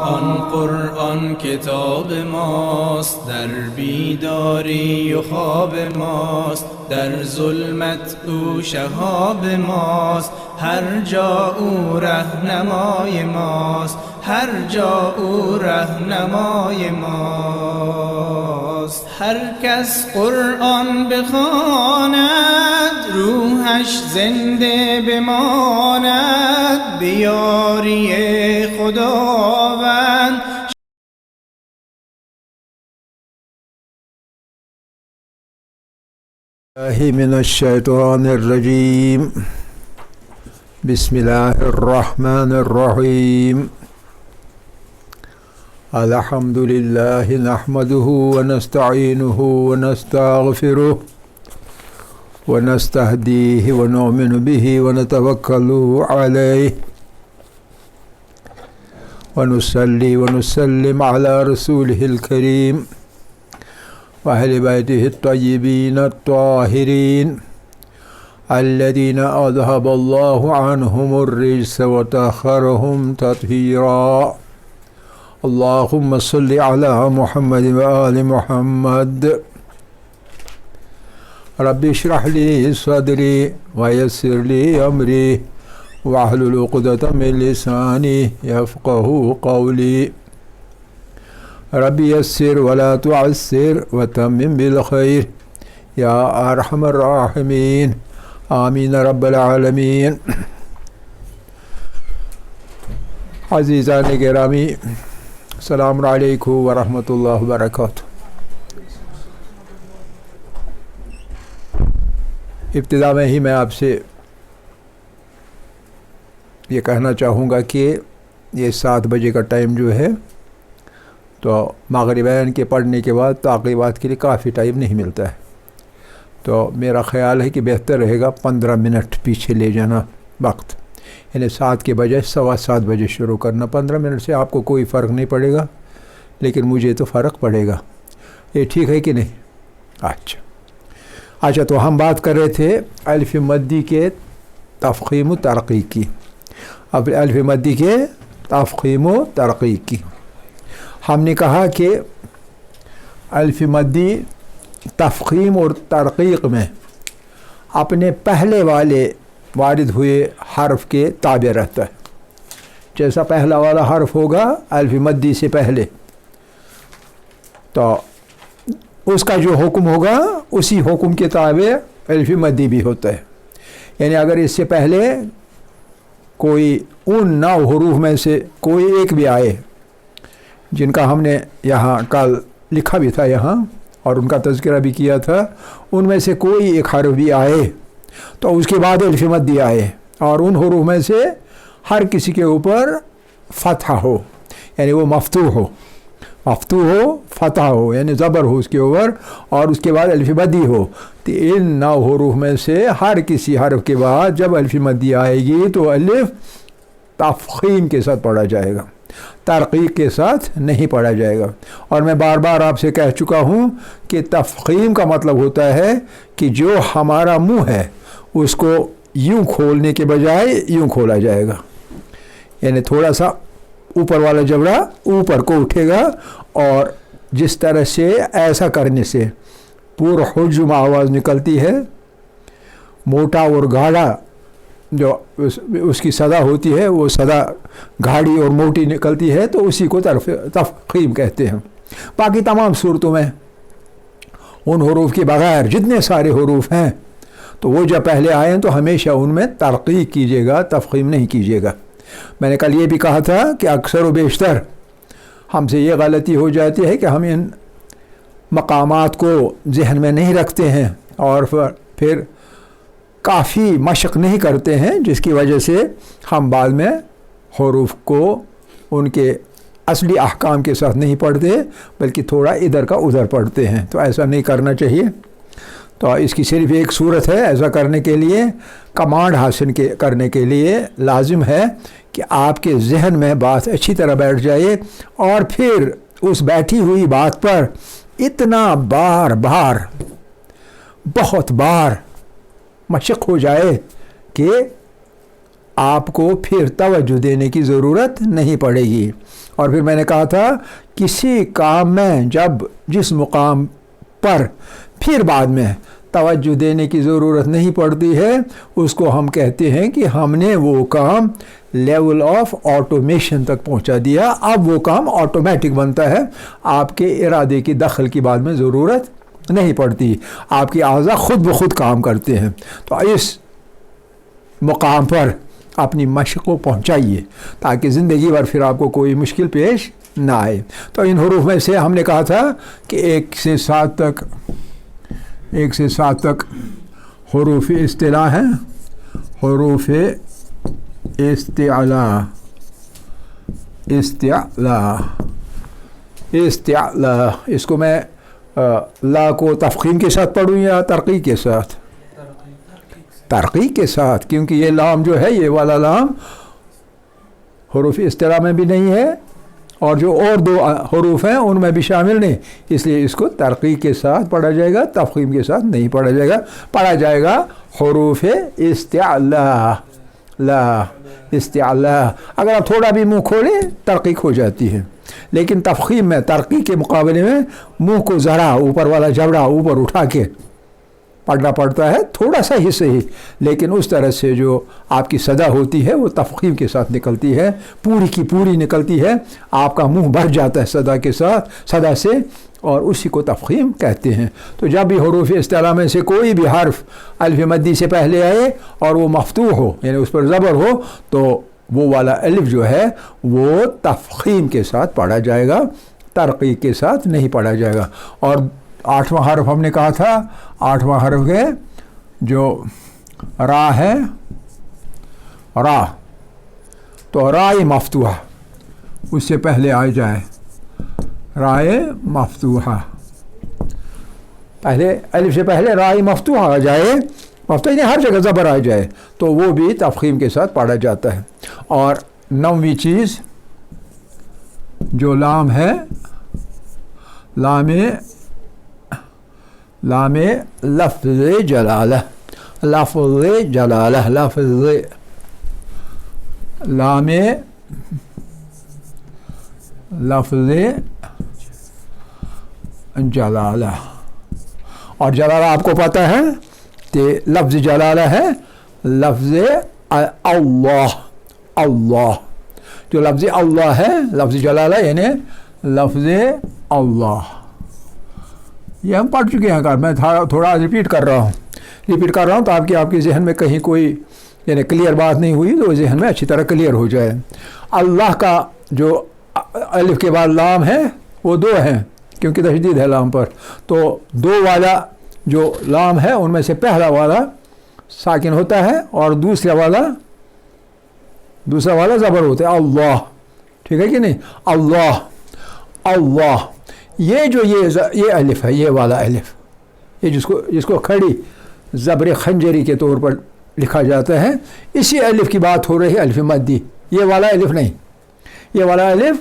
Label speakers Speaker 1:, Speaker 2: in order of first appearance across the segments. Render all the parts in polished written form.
Speaker 1: آن قرآن کتاب ماست، در بیداری و خواب ماست، در ظلمت او شهاب ماست، هر جا او رهنمای ماست، هر جا او رهنمای ماست. هر کس قرآن بخواند روحش زنده بماند، بیاری خداوند.
Speaker 2: من الشیطان الرجیم. بسم الله الرحمن الرحیم. الحمد لله نحمده ونستعینه ونستغفره ونستهديه ونؤمن به ونتوكل عليه ونصلي ونسلم على رسوله الكريم وأهل بيته الطيبين الطاهرين الذين أذهب الله عنهم الرجس وطهرهم تطهيرا. اللهم صل على محمد وآل محمد. رب اشرح لي صدري ويسر لي أمري واحلل عقدة من لساني يفقهوا قولي. رب يسر ولا تعسر وتمم بالخير يا أرحم الراحمين. آمین رب العالمین. عزیزان گرامی، السلام علیکم ورحمۃ اللہ وبرکاتہ. ابتدا میں ہی میں آپ سے یہ کہنا چاہوں گا کہ یہ 7 بجے کا ٹائم جو ہے تو مغربین کے پڑھنے کے بعد تعقیبات کے لیے کافی ٹائم نہیں ملتا ہے، تو میرا خیال ہے کہ بہتر رہے گا 15 منٹ پیچھے لے جانا وقت، یعنی 7 کے بجائے 7:15 بجے شروع کرنا. 15 منٹ سے آپ کو کوئی فرق نہیں پڑے گا، لیکن مجھے تو فرق پڑے گا. یہ ٹھیک ہے کہ نہیں؟ اچھا تو ہم بات کر رہے تھے الف مدی کے تفخیم و ترقیق کی. اب الف مدی کے تفخیم و ترقیق کی ہم نے کہا کہ الف مدی تفخیم اور ترقیق میں اپنے پہلے والے وارد ہوئے حرف کے تابع رہتا ہے. جیسا پہلا والا حرف ہوگا الف مدی سے پہلے تو اس کا جو حکم ہوگا اسی حکم کے تابع الف مدی بھی ہوتا ہے. یعنی اگر اس سے پہلے کوئی ان 9 حروف میں سے کوئی ایک بھی آئے جن کا ہم نے یہاں کل لکھا بھی تھا یہاں اور ان کا تذکرہ بھی کیا تھا، ان میں سے کوئی ایک حرف بھی آئے تو اس کے بعد الف مدی آئے اور ان حروف میں سے ہر کسی کے اوپر فتح ہو، یعنی وہ مفتوح ہو فتح ہو، یعنی زبر ہو اس کے اوپر اور اس کے بعد الف مدی ہو. تو ان 9 حروف میں سے ہر کسی حرف کے بعد جب الف مدی آئے گی تو الف تفخیم کے ساتھ پڑھا جائے گا، ترقیق کے ساتھ نہیں پڑھا جائے گا. اور میں بار بار آپ سے کہہ چکا ہوں کہ تفخیم کا مطلب ہوتا ہے کہ جو ہمارا منہ ہے اس کو یوں کھولنے کے بجائے یوں کھولا جائے گا، یعنی تھوڑا سا اوپر والا جبڑا اوپر کو اٹھے گا اور جس طرح سے ایسا کرنے سے پور حجم آواز نکلتی ہے، موٹا اور گاڑھا جو اس کی صدا ہوتی ہے وہ صدا گاڑی اور موٹی نکلتی ہے، تو اسی کو تفخیم کہتے ہیں. باقی تمام صورتوں میں ان حروف کے بغیر جتنے سارے حروف ہیں تو وہ جب پہلے آئیں تو ہمیشہ ان میں ترقیق کیجیے گا، تفخیم نہیں کیجیے گا. میں نے کل یہ بھی کہا تھا کہ اکثر و بیشتر ہم سے یہ غلطی ہو جاتی ہے کہ ہم ان مقامات کو ذہن میں نہیں رکھتے ہیں اور پھر کافی مشق نہیں کرتے ہیں، جس کی وجہ سے ہم بعد میں حروف کو ان کے اصلی احکام کے ساتھ نہیں پڑھتے بلکہ تھوڑا ادھر کا ادھر پڑھتے ہیں. تو ایسا نہیں کرنا چاہیے. تو اس کی صرف ایک صورت ہے ایسا کرنے کے لیے، کمانڈ حاصل کرنے کے لیے لازم ہے کہ آپ کے ذہن میں بات اچھی طرح بیٹھ جائے اور پھر اس بیٹھی ہوئی بات پر اتنا بہت بار مشق ہو جائے کہ آپ کو پھر توجہ دینے کی ضرورت نہیں پڑے گی. اور پھر میں نے کہا تھا کسی کام میں جب جس مقام پر پھر بعد میں توجہ دینے کی ضرورت نہیں پڑتی ہے اس کو ہم کہتے ہیں کہ ہم نے وہ کام لیول آف آٹومیشن تک پہنچا دیا، اب وہ کام آٹومیٹک بنتا ہے، آپ کے ارادے کی دخل کی بعد میں ضرورت نہیں پڑتی، آپ کی اعضاء خود بخود کام کرتے ہیں۔ تو اس مقام پر اپنی مشق کو پہنچائیے تاکہ زندگی بھر پھر آپ کو کوئی مشکل پیش نہ آئے۔ تو ان حروف میں سے ہم نے کہا تھا کہ 1 سے 7 تک حروف استعلاء ہیں، حروف استعلاء اس کو میں لا کو تفخیم کے ساتھ پڑھوں یا ترقیق کے ساتھ؟ ترقیق کے ساتھ، کیونکہ یہ لام جو ہے، یہ والا لام حروف استعلاء میں بھی نہیں ہے اور جو اور 2 حروف ہیں ان میں بھی شامل نہیں، اس لیے اس کو ترقیق کے ساتھ پڑھا جائے گا، تفخیم کے ساتھ نہیں پڑھا جائے گا حروف استعلاء، لا استعلاء۔ اگر آپ تھوڑا بھی منہ کھولیں ترقیق ہو جاتی ہے، لیکن تفخیم میں ترقیق کے مقابلے میں منہ کو ذرا اوپر والا جبڑا اوپر اٹھا کے پڑھنا پڑتا ہے، تھوڑا سا ہی صحیح، لیکن اس طرح سے جو آپ کی صدا ہوتی ہے وہ تفخیم کے ساتھ نکلتی ہے، پوری کی پوری نکلتی ہے، آپ کا منہ بھر جاتا ہے صدا سے، اور اسی کو تفخیم کہتے ہیں۔ تو جب بھی حروف استعلاء میں سے کوئی بھی حرف الف مدی سے پہلے آئے اور وہ مفتوح ہو، یعنی اس پر زبر ہو، تو وہ والا الف جو ہے وہ تفخیم کے ساتھ پڑھا جائے گا، ترقیق کے ساتھ نہیں پڑھا جائے گا۔ اور 8واں حرف ہم نے کہا تھا، 8واں حرف ہے جو را ہے، را، تو رائے مفتوحہ اس سے پہلے آ جائے، رائے مفتوحہ، پہلے الف سے پہلے رائے مفتوحہ آ جائے، مفتوحہ یعنی ہر جگہ زبر آ جائے، تو وہ بھی تفخیم کے ساتھ پڑھا جاتا ہے۔ اور 9ویں چیز جو لام ہے، لام لفظ جلالہ، لفظ جلالہ، لام لفظ جلالہ، اور جلالہ آپ کو پتہ ہے کہ لفظ جلالہ ہے لفظ اللہ، اللہ، جو لفظ اللہ ہے، لفظ جلالہ یعنی لفظ اللہ، یہ ہم پڑھ چکے ہیں، میں تھوڑا ریپیٹ کر رہا ہوں تاکہ آپ کے ذہن میں کہیں کوئی یعنی کلیئر بات نہیں ہوئی تو ذہن میں اچھی طرح کلیئر ہو جائے۔ اللہ کا جو الف کے بعد لام ہے وہ 2 ہیں، کیونکہ تشدید ہے لام پر، تو 2 والا جو لام ہے ان میں سے پہلا والا ساکن ہوتا ہے اور دوسرا والا زبر ہوتا ہے، اللہ، ٹھیک ہے کہ نہیں؟ اللہ، اللہ، یہ الف ہے، یہ والا الف، یہ جس کو کھڑی زبر خنجری کے طور پر لکھا جاتا ہے، اسی الف کی بات ہو رہی ہے، الف مدی، یہ والا الف نہیں، یہ والا الف،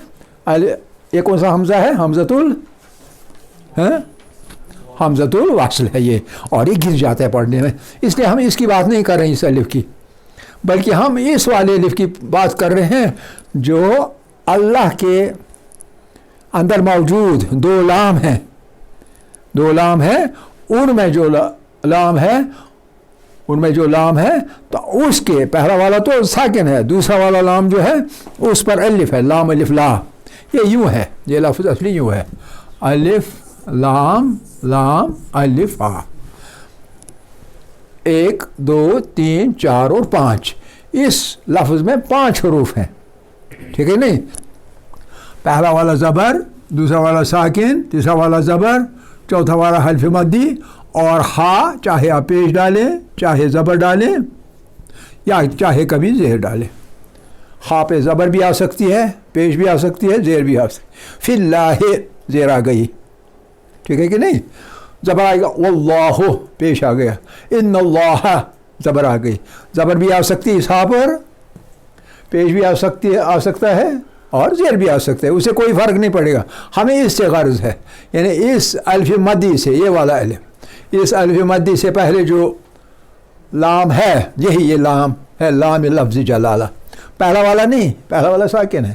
Speaker 2: یہ کون سا حمزہ ہے؟ حمزۃ الوصل ہے یہ، اور یہ گر جاتا ہے پڑھنے میں، اس لیے ہم اس کی بات نہیں کر رہے ہیں اس الف کی، بلکہ ہم اس والے الف کی بات کر رہے ہیں جو اللہ کے اندر موجود 2 لام ہیں، 2 لام ہیں، ان میں جو لام ہے تو اس کے پہلا والا تو ساکن ہے، دوسرا والا لام جو ہے اس پر الف ہے، لام الف لا، یہ یوں ہے، یہ لفظ اصلی یوں ہے، الف لام لام الف آ، 1 2 3 4 اور 5، اس لفظ میں 5 حروف ہیں، ٹھیک ہے نہیں؟ پہلا والا زبر، دوسرا والا ساکن، تیسرا والا زبر، چوتھا والا حلف مدی، اور ہا، چاہے آپ پیش ڈالیں، چاہے زبر ڈالیں، یا چاہے کبھی زیر ڈالیں، ہا پہ زبر بھی آ سکتی ہے، پیش بھی آ سکتی ہے، زیر بھی آ سکتی ہے، فی اللہ زیر آ گئی، ٹھیک ہے کہ نہیں؟ زبر آئے گا، واللہ پیش آ گیا، ان اللہ زبر آ گئی، زبر بھی آ سکتی ہے اس ہا پر، پیش بھی آ سکتا ہے اور زیر بھی آ سکتا ہے، اسے کوئی فرق نہیں پڑے گا، ہمیں اس سے غرض ہے، یعنی اس الف مدی سے، یہ والا الف، اس الف مدی سے پہلے جو لام ہے، یہ لام ہے، لام لفظ جلالہ، پہلا والا نہیں، پہلا والا ساکن ہے،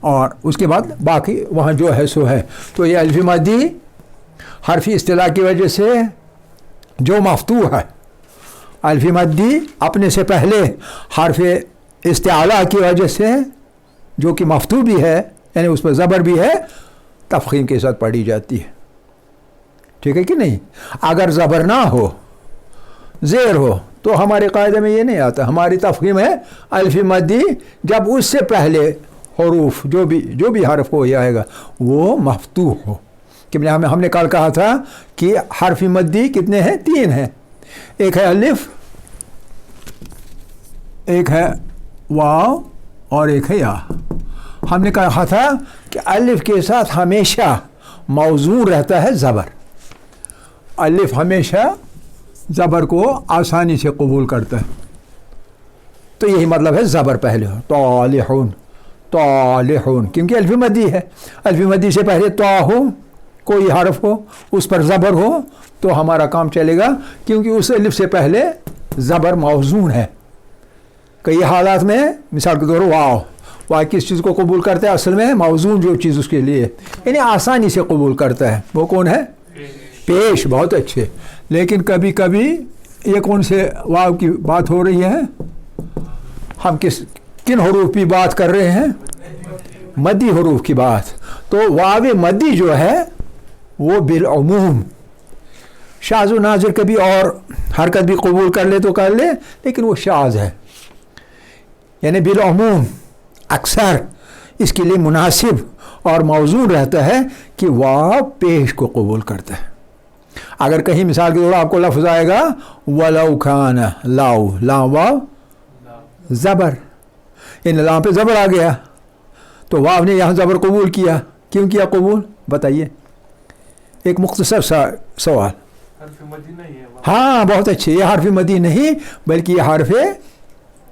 Speaker 2: اور اس کے بعد باقی وہاں جو ہے سو ہے. تو یہ الف مدی حرفی اصطلاح کی وجہ سے جو مفتوح ہے، الف مدی اپنے سے پہلے حرف استعلاء کی وجہ سے جو کہ مفتوح بھی ہے، یعنی اس پر زبر بھی ہے، تفخیم کے ساتھ پڑھی جاتی ہے. ٹھیک ہے کہ نہیں؟ اگر زبر نہ ہو، زیر ہو، تو ہمارے قاعدے میں یہ نہیں آتا. ہماری تفخیم ہے الف مدی جب اس سے پہلے حروف جو بھی حرف ہو جائے گا وہ مفتوح ہو. کہ ہم نے کل کہا تھا کہ حرف مدی کتنے ہیں؟ 3 ہیں. ایک ہے الف، ایک ہے واو، اور ایک ہے یا. ہم نے کہا تھا کہ الف کے ساتھ ہمیشہ موزون رہتا ہے زبر. الف ہمیشہ زبر کو آسانی سے قبول کرتا ہے. تو یہی مطلب ہے زبر پہلے ہو. طالحون، طالحون، کیونکہ الف مدی ہے. الف مدی سے پہلے طا ہو، کوئی حرف ہو، اس پر زبر ہو تو ہمارا کام چلے گا، کیونکہ اس الف سے پہلے زبر موزون ہے. کئی حالات میں مثال کے طور پر واو کس چیز کو قبول کرتا ہے؟ اصل میں موزون جو چیز اس کے لیے یعنی آسانی سے قبول کرتا ہے، وہ کون ہے؟ پیش. بہت اچھے. لیکن کبھی کبھی یہ کون سے واو کی بات ہو رہی ہے؟ ہم کن حروف کی بات کر رہے ہیں؟ مدی حروف کی بات. تو واو مدی جو ہے وہ بالعموم شاذ و نادر کبھی اور حرکت بھی قبول کر لے تو کر لے، لیکن وہ شاذ ہے. یعنی بالعموم اکثر اس کے لیے مناسب اور موزون رہتا ہے کہ واو پیش کو قبول کرتا ہے. اگر کہیں مثال کے طور پر آپ کو لفظ آئے گا وَلَوْ كَانَ لاؤ، لام واو زبر، ان لام پہ زبر آ گیا تو واو نے یہاں زبر قبول کیا. کیوں کیا قبول؟ بتائیے. ایک مختصر سا سوال.
Speaker 3: حرف مدی نہیں ہے.
Speaker 2: ہاں بہت اچھے. یہ حرف مدی نہیں بلکہ یہ حرف ہے.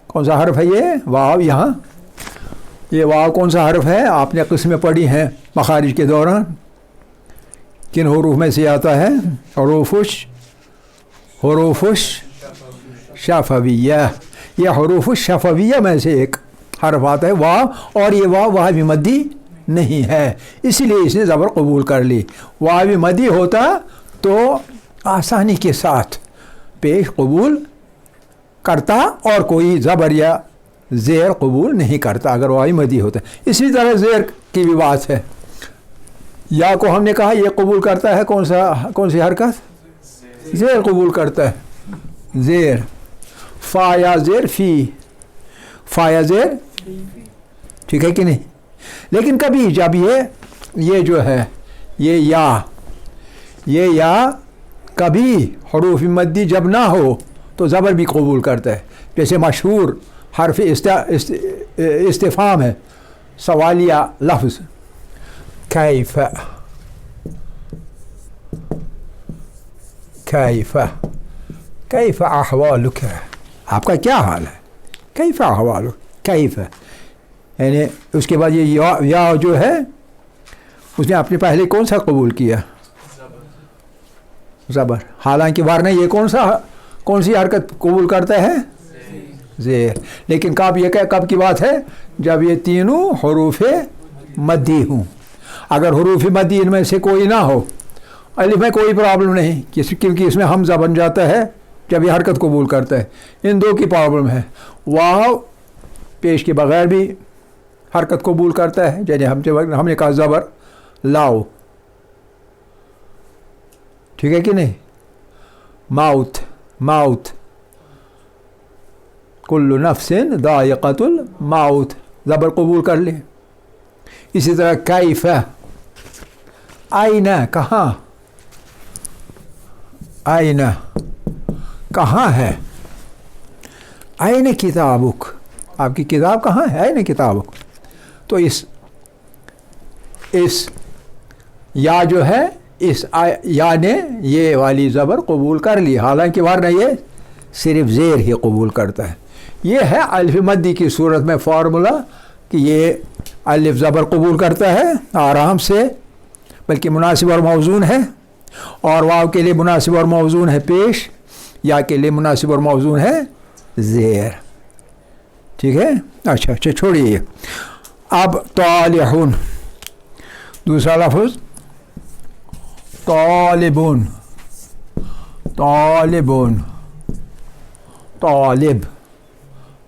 Speaker 2: کون سا حرف ہے یہ؟ واو. یہاں یہ واو کون سا حرف ہے؟ آپ نے قسمیں پڑھی ہیں مخارج کے دوران. کن حروف میں سے آتا ہے؟ حروف شفویہ. یہ حروف شفویہ میں سے ایک حرف آتا ہے واو، اور یہ واو بھی مدی نہیں ہے، اسی لیے اس نے زبر قبول کر لی. واو مدی ہوتا تو آسانی کے ساتھ پیش قبول کرتا اور کوئی زبر یا زیر قبول نہیں کرتا اگر واو مدی ہوتا. اسی طرح زیر کی بھی بات ہے. یا کو ہم نے کہا یہ قبول کرتا ہے کون سی حرکت؟ زیر قبول کرتا ہے. زیر. فا یا زیر فی، فا یا زیر، ٹھیک ہے کہ نہیں؟ لیکن کبھی جب یہ جو ہے یہ یا کبھی حروف مدی جب نہ ہو تو زبر بھی قبول کرتا ہے. جیسے مشہور حرف استفہام ہے، سوالیہ لفظ کیف، کیف احوالک، آپ کا کیا حال ہے؟ کیف احوالک، کیف. یعنی اس کے بعد یہ یا جو ہے اس نے اپنے پہلے کون سا قبول کیا؟ زبر. حالانکہ ورنہ یہ کون سی حرکت قبول کرتا ہے؟ زیر. لیکن کب کی بات ہے؟ جب یہ تینوں حروف مدی ہوں. اگر حروف مدی ان میں سے کوئی نہ ہو، الف میں کوئی پرابلم نہیں کیونکہ اس میں حمزہ بن جاتا ہے جب یہ حرکت قبول کرتا ہے. ان دو کی پرابلم ہے. واو پیش کے بغیر بھی حرکت قبول کرتا ہے، جیسے ہم نے کہا زبر لاؤ، ٹھیک ہے کہ نہیں؟ موت، کل نفس ذائقۃ الموت، زبر قبول کر لے. اسی طرح کیف، آئینہ، کہاں، آئینہ کہاں ہے؟ آئینہ کتابک، آپ کی کتاب کہاں ہے؟ آئینہ کتابک. تو اس یا جو ہے اس یا نے یہ والی زبر قبول کر لی، حالانکہ ورنہ یہ صرف زیر ہی قبول کرتا ہے. یہ ہے الف مدی کی صورت میں فارمولا کہ یہ الف زبر قبول کرتا ہے آرام سے، بلکہ مناسب اور موزون ہے. اور واو کے لیے مناسب اور موزون ہے پیش، یا کے لیے مناسب اور موزون ہے زیر. ٹھیک ہے؟ اچھا چھوڑیے. اب طالحون دوسرا لفظ طالبون طالبون طالب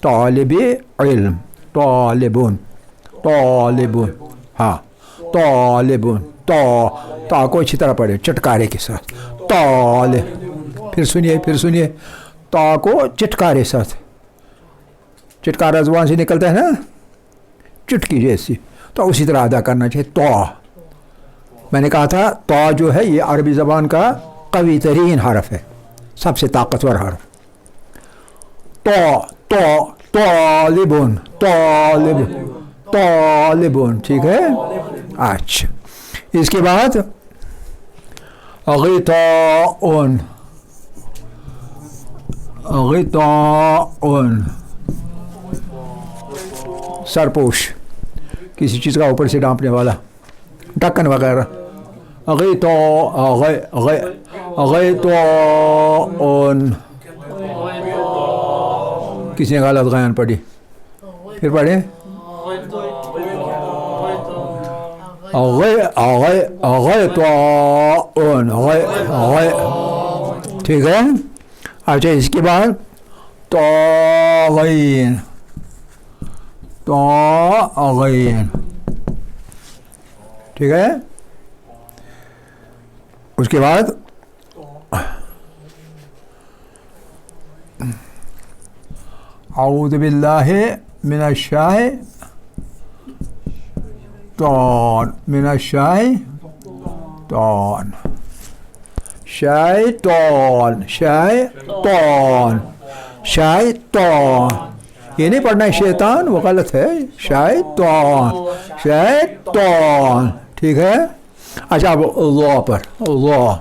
Speaker 2: طالب علم طالبون طالبون ہاں طالبون تا کو اچھی طرح پڑھے چٹکارے کے ساتھ طالب پھر سنیے تا کو چٹکارے ساتھ چٹکارا زبان سے نکلتا ہے نا چٹکی جیسی تو اسی طرح ادا کرنا چاہیے تو میں نے کہا تھا تو جو ہے یہ عربی زبان کا قوی ترین حرف ہے سب سے طاقتور حرف طالبون طالبون ٹھیک ہے اچھا اس کے بعد غطاء سرپوش کسی چیز کا اوپر سے ڈانپنے والا ڈھکن وغیرہ غطاء کسی نے غلط غیان پڑھی پھر پڑھیں ٹھیک ہے اچھا اس کے بعد طاغین ٹھیک ہے اس کے بعد اعوذ باللہ من شیطان یہ نہیں پڑھنا ہے شیطان وہ غلط ہے شیطان ٹھیک ہے اچھا اب اللہ پر اللہ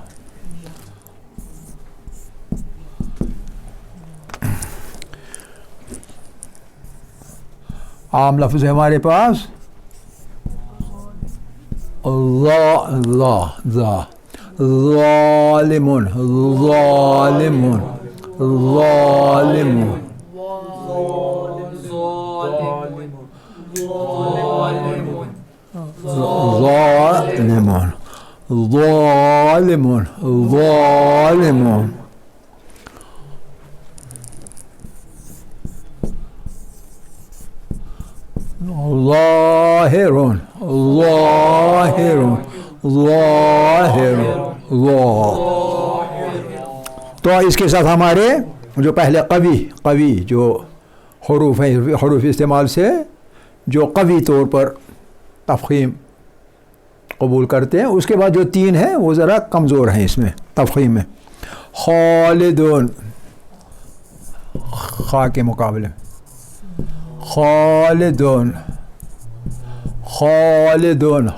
Speaker 2: عام لفظ ہے ہمارے پاس اللہ ظالمون تو اس کے ساتھ ہمارے جو پہلے قوی جو حروف ہیں حروف استعمال سے جو قوی طور پر تفخیم قبول کرتے ہیں اس کے بعد جو تین ہیں وہ ذرا کمزور ہیں اس میں تفخیم میں خالدون خا کے مقابلے خالدون خالقون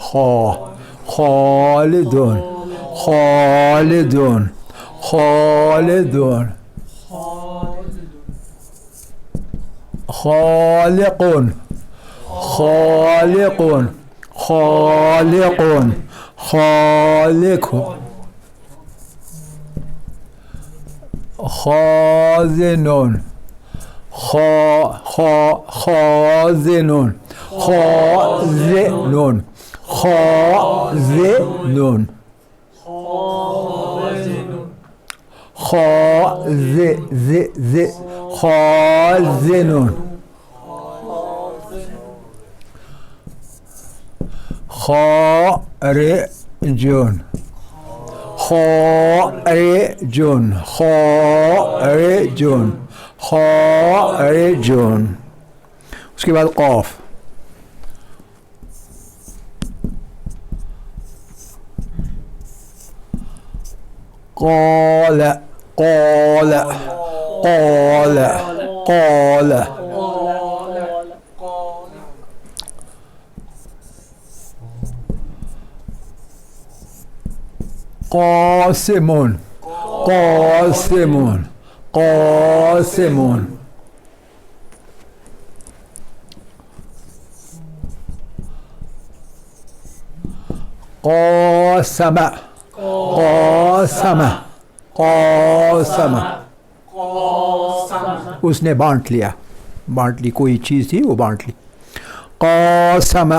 Speaker 2: خازنون خارجون اس کے بعد قاف قال قاسمون قاسم اس نے بانٹ لی کوئی چیز تھی وہ بانٹ لی قاسم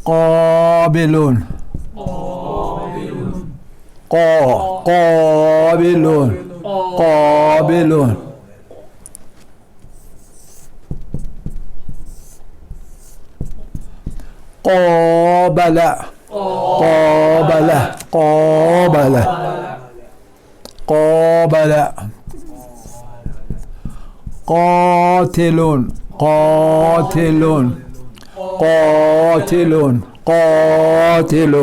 Speaker 2: قابل قابل قابل قابل قابل قابل قابل قاتل قاتل قاتل قاتل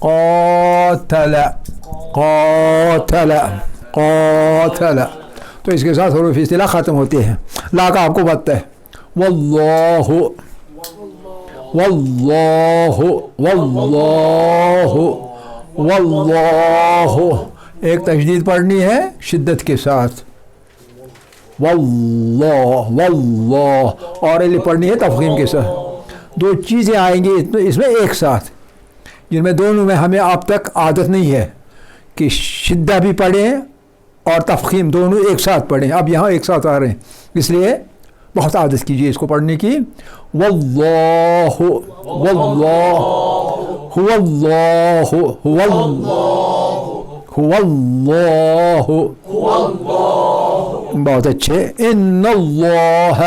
Speaker 2: قاتل قاتل قاتل. تو اس کے ساتھ حروف اصطلاح ختم ہوتی ہے. لا کا آپ کو پتہ ہے واللہ واللہ واللہ واللہ. ایک تشدید پڑھنی ہے شدت کے ساتھ واللہ واللہ, اور الف پڑھنی ہے تفخیم کے ساتھ. دو چیزیں آئیں گی اس میں ایک ساتھ, جن میں دونوں میں ہمیں اب تک عادت نہیں ہے کہ شدہ بھی پڑھیں اور تفخیم دونوں ایک ساتھ پڑھیں. اب یہاں ایک ساتھ آ رہے ہیں, اس لیے بہت عادت کیجیے اس کو پڑھنے کی. واللہ واللہ هو اللہ هو اللہ هو اللہ. بہت اچھے. ان اللہ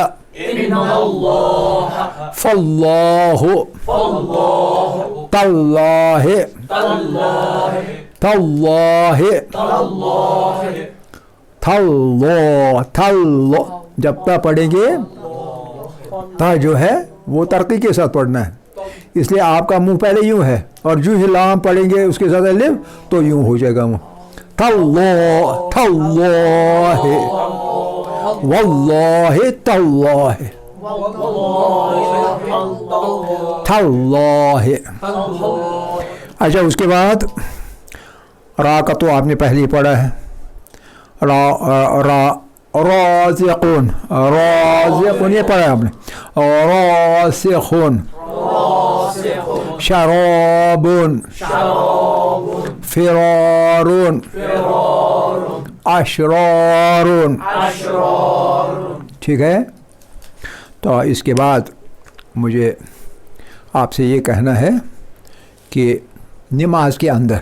Speaker 2: فاللہ تاللہ تاللہ تاللہ تاللہ. جب تا پڑھیں گے تا جو ہے وہ ترقی کے ساتھ پڑھنا ہے, اس لیے آپ کا منہ پہلے یوں ہے, اور جو ہی لام پڑھیں گے اس کے ساتھ الف تو یوں ہو جائے گا منہ. تاللہ تاللہ واللہ تاللہ تاللہ. اچھا اس کے بعد را کا تو آپ نے پہلے ہی پڑھا ہے. را را رازقون رازقون یہ پڑھا ہے آپ نے. راسخون شرابون فرارون اشرارون. ٹھیک ہے. تو اس کے بعد مجھے آپ سے یہ کہنا ہے کہ نماز کے اندر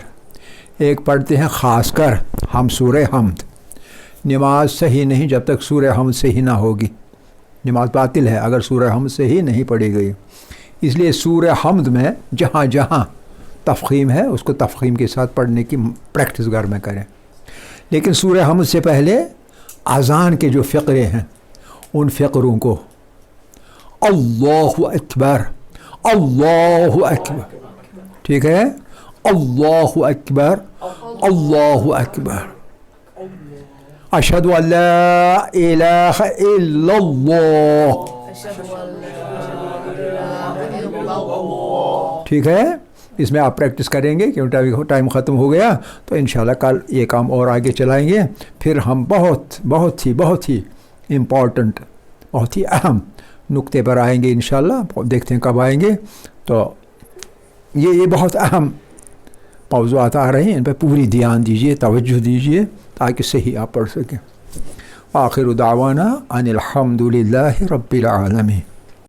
Speaker 2: ایک پڑھتے ہیں خاص کر ہم سورہ حمد. نماز صحیح نہیں جب تک سورہ حمد صحیح نہ ہوگی. نماز باطل ہے اگر سورہ حمد صحیح نہیں پڑھی گئی. اس لیے سورہ حمد میں جہاں جہاں تفخیم ہے اس کو تفخیم کے ساتھ پڑھنے کی پریکٹس گھر میں کریں. لیکن سورہ حمد سے پہلے اذان کے جو فقرے ہیں ان فقروں کو اللہ اکبر اللہ اکبر. ٹھیک ہے. اللہ اکبر اللہ اکبر اشہد ان لا الہ الا اللہ. ٹھیک ہے. اس میں آپ پریکٹس کریں گے کیونکہ ٹائم ختم ہو گیا, تو انشاءاللہ کل یہ کام اور آگے چلائیں گے. پھر ہم بہت ہی امپورٹنٹ بہت ہی اہم نقطے پر آئیں گے انشاءاللہ. دیکھتے ہیں کب آئیں گے. تو یہ بہت اہم موضوعات آ رہے ہیں, ان پہ پوری دھیان دیجیے, توجہ دیجیے تاکہ صحیح آپ پڑھ سکیں. آخر دعوانا ان الحمد للہ رب العالمین.